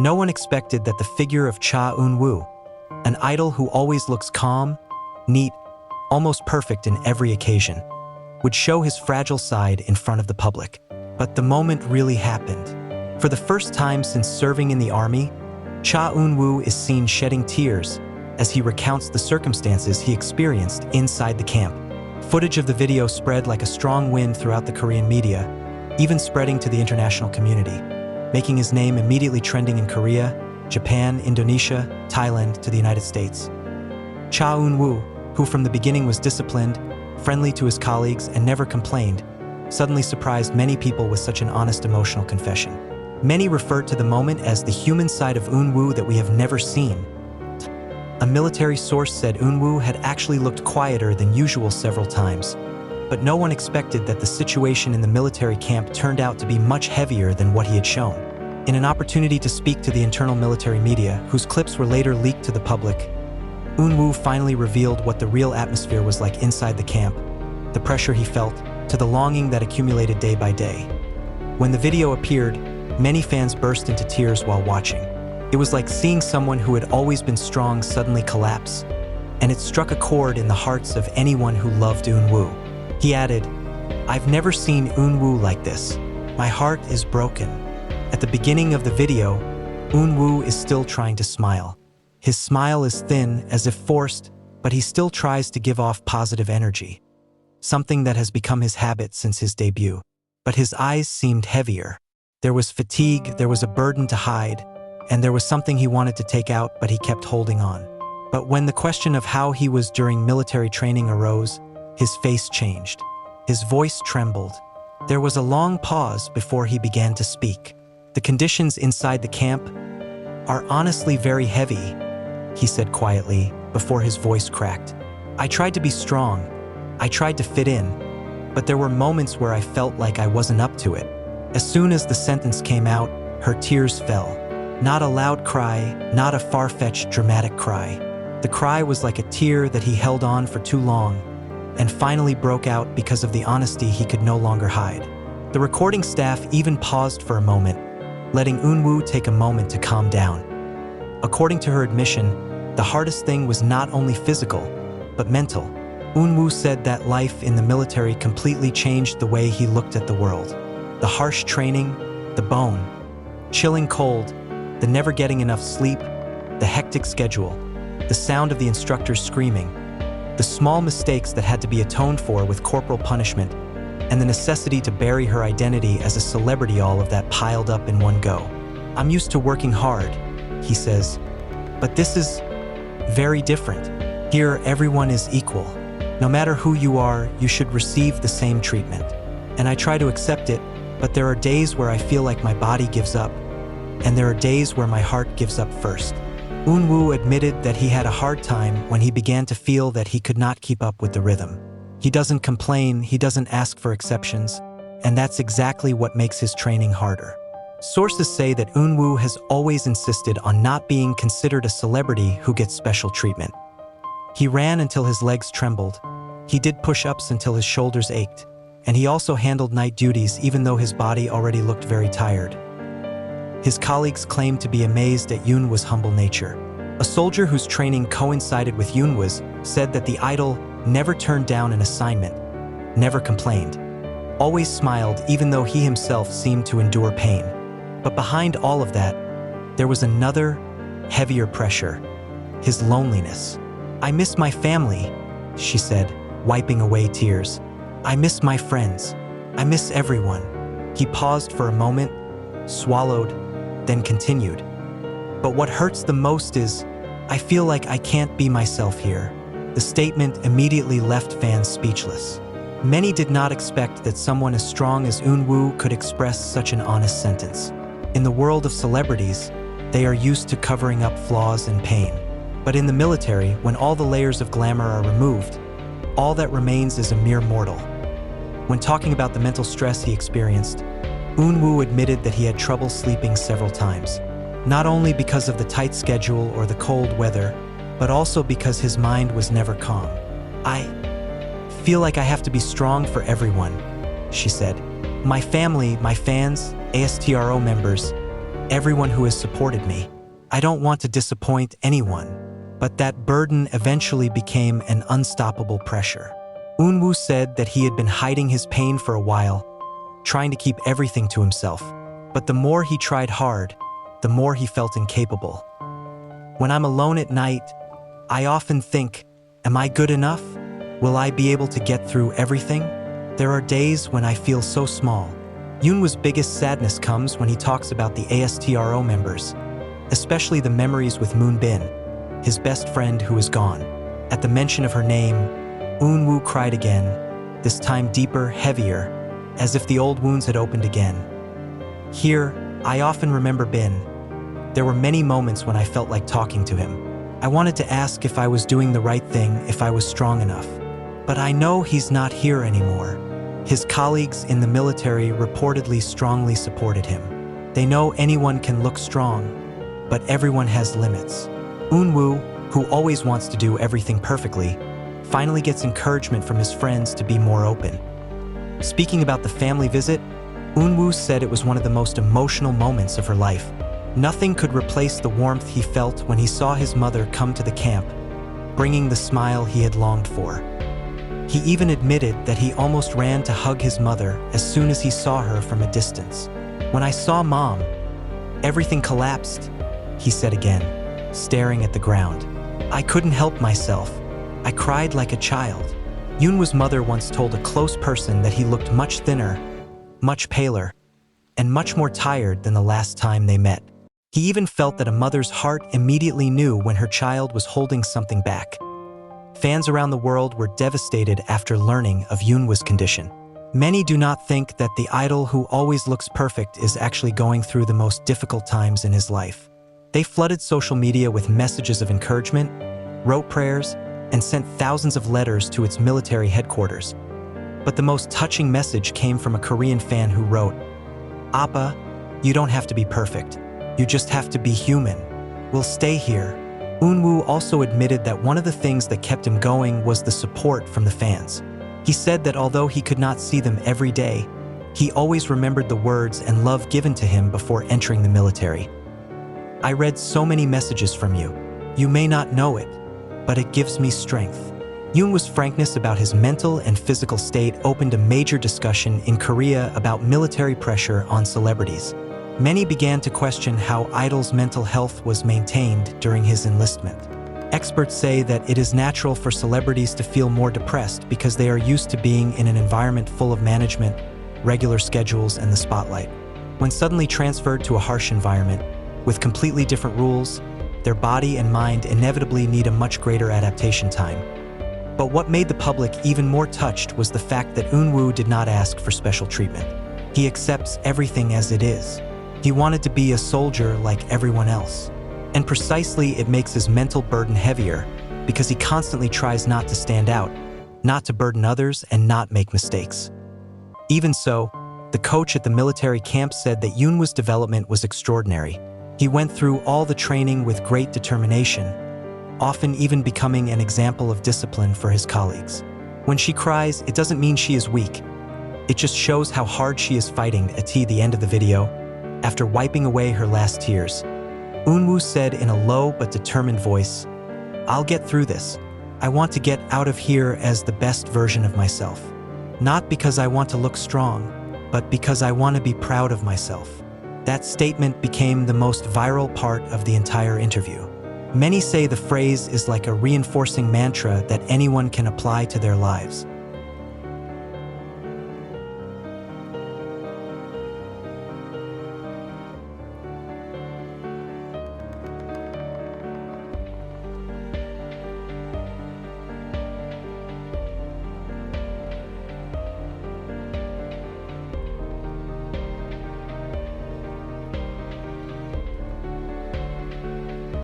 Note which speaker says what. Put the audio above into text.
Speaker 1: No one expected that the figure of Eunwoo, an idol who always looks calm, neat, almost perfect in every occasion, would show his fragile side in front of the public. But the moment really happened. For the first time since serving in the army, Eunwoo is seen shedding tears as he recounts the circumstances he experienced inside the camp. Footage of the video spread like a strong wind throughout the Korean media, even spreading to the international community, making his name immediately trending in Korea, Japan, Indonesia, Thailand, to the United States. Eunwoo, who from the beginning was disciplined, friendly to his colleagues, and never complained, suddenly surprised many people with such an honest emotional confession. Many referred to the moment as the human side of Eunwoo that we have never seen. A military source said Eunwoo had actually looked quieter than usual several times, but no one expected that the situation in the military camp turned out to be much heavier than what he had shown. In an opportunity to speak to the internal military media, whose clips were later leaked to the public, Eunwoo finally revealed what the real atmosphere was like inside the camp, the pressure he felt, to the longing that accumulated day by day. When the video appeared, many fans burst into tears while watching. It was like seeing someone who had always been strong suddenly collapse, and it struck a chord in the hearts of anyone who loved Eunwoo. He added, "I've never seen Eunwoo like this. My heart is broken." At the beginning of the video, Eunwoo is still trying to smile. His smile is thin, as if forced, but he still tries to give off positive energy, something that has become his habit since his debut. But his eyes seemed heavier. There was fatigue, there was a burden to hide, and there was something he wanted to take out, but he kept holding on. But when the question of how he was during military training arose, his face changed. His voice trembled. There was a long pause before he began to speak. "The conditions inside the camp are honestly very heavy," he said quietly before his voice cracked. "I tried to be strong. I tried to fit in, but there were moments where I felt like I wasn't up to it." As soon as the sentence came out, her tears fell. Not a loud cry, not a far-fetched dramatic cry. The cry was like a tear that he held on for too long, and finally broke out because of the honesty he could no longer hide. The recording staff even paused for a moment, letting Eunwoo take a moment to calm down. According to her admission, the hardest thing was not only physical, but mental. Eunwoo said that life in the military completely changed the way he looked at the world. The harsh training, the bone, chilling cold, the never getting enough sleep, the hectic schedule, the sound of the instructors screaming, the small mistakes that had to be atoned for with corporal punishment, and the necessity to bury her identity as a celebrity, all of that piled up in one go. "I'm used to working hard," he says, "but this is very different. Here, everyone is equal. No matter who you are, you should receive the same treatment. And I try to accept it, but there are days where I feel like my body gives up, and there are days where my heart gives up first." Eunwoo admitted that he had a hard time when he began to feel that he could not keep up with the rhythm. He doesn't complain, he doesn't ask for exceptions, and that's exactly what makes his training harder. Sources say that Eunwoo has always insisted on not being considered a celebrity who gets special treatment. He ran until his legs trembled. He did push-ups until his shoulders ached, and he also handled night duties even though his body already looked very tired. His colleagues claimed to be amazed at Eunwoo's humble nature. A soldier whose training coincided with Eunwoo's said that the idol never turned down an assignment, never complained, always smiled even though he himself seemed to endure pain. But behind all of that, there was another, heavier pressure: his loneliness. "I miss my family," she said, wiping away tears. "I miss my friends. I miss everyone." He paused for a moment, swallowed, then continued. "But what hurts the most is, I feel like I can't be myself here." The statement immediately left fans speechless. Many did not expect that someone as strong as Eunwoo could express such an honest sentence. In the world of celebrities, they are used to covering up flaws and pain. But in the military, when all the layers of glamour are removed, all that remains is a mere mortal. When talking about the mental stress he experienced, Eunwoo admitted that he had trouble sleeping several times, not only because of the tight schedule or the cold weather, but also because his mind was never calm. "I feel like I have to be strong for everyone," she said. "My family, my fans, ASTRO members, everyone who has supported me. I don't want to disappoint anyone. But that burden eventually became an unstoppable pressure. Eunwoo said that he had been hiding his pain for a while, trying to keep everything to himself. But the more he tried hard, the more he felt incapable. When I'm alone at night, I often think, am I good enough? Will I be able to get through everything? There are days when I feel so small. Eunwoo's biggest sadness comes when he talks about the ASTRO members, especially the memories with Moonbin, his best friend who is gone. At the mention of her name, Eunwoo cried again, this time deeper, heavier, as if the old wounds had opened again. Here, I often remember Bin. There were many moments when I felt like talking to him. I wanted to ask if I was doing the right thing, if I was strong enough. But I know he's not here anymore. His colleagues in the military reportedly strongly supported him. They know anyone can look strong, but everyone has limits. Eunwoo, who always wants to do everything perfectly, finally gets encouragement from his friends to be more open. Speaking about the family visit, Eunwoo said it was one of the most emotional moments of her life. Nothing could replace the warmth he felt when he saw his mother come to the camp, bringing the smile he had longed for. He even admitted that he almost ran to hug his mother as soon as he saw her from a distance. "When I saw Mom, everything collapsed," he said again, staring at the ground. "I couldn't help myself. I cried like a child." Eunwoo's mother once told a close person that he looked much thinner, much paler, and much more tired than the last time they met. He even felt that a mother's heart immediately knew when her child was holding something back. Fans around the world were devastated after learning of Eunwoo's condition. Many do not think that the idol who always looks perfect is actually going through the most difficult times in his life. They flooded social media with messages of encouragement, wrote prayers, and sent thousands of letters to its military headquarters. But the most touching message came from a Korean fan who wrote, "Appa, you don't have to be perfect. You just have to be human. We'll stay here." Eunwoo also admitted that one of the things that kept him going was the support from the fans. He said that although he could not see them every day, he always remembered the words and love given to him before entering the military. "I read so many messages from you. You may not know it, but it gives me strength." Eunwoo's frankness about his mental and physical state opened a major discussion in Korea about military pressure on celebrities. Many began to question how Idol's mental health was maintained during his enlistment. Experts say that it is natural for celebrities to feel more depressed because they are used to being in an environment full of management, regular schedules, and the spotlight. When suddenly transferred to a harsh environment, with completely different rules, their body and mind inevitably need a much greater adaptation time. But what made the public even more touched was the fact that Eunwoo did not ask for special treatment. He accepts everything as it is. He wanted to be a soldier like everyone else. And precisely it makes his mental burden heavier because he constantly tries not to stand out, not to burden others, and not make mistakes. Even so, the coach at the military camp said that Eunwoo's development was extraordinary. He went through all the training with great determination, often even becoming an example of discipline for his colleagues. When she cries, it doesn't mean she is weak. It just shows how hard she is fighting. At the end of the video, after wiping away her last tears, Eunwoo said in a low but determined voice, "I'll get through this. I want to get out of here as the best version of myself. Not because I want to look strong, but because I want to be proud of myself." That statement became the most viral part of the entire interview. Many say the phrase is like a reinforcing mantra that anyone can apply to their lives.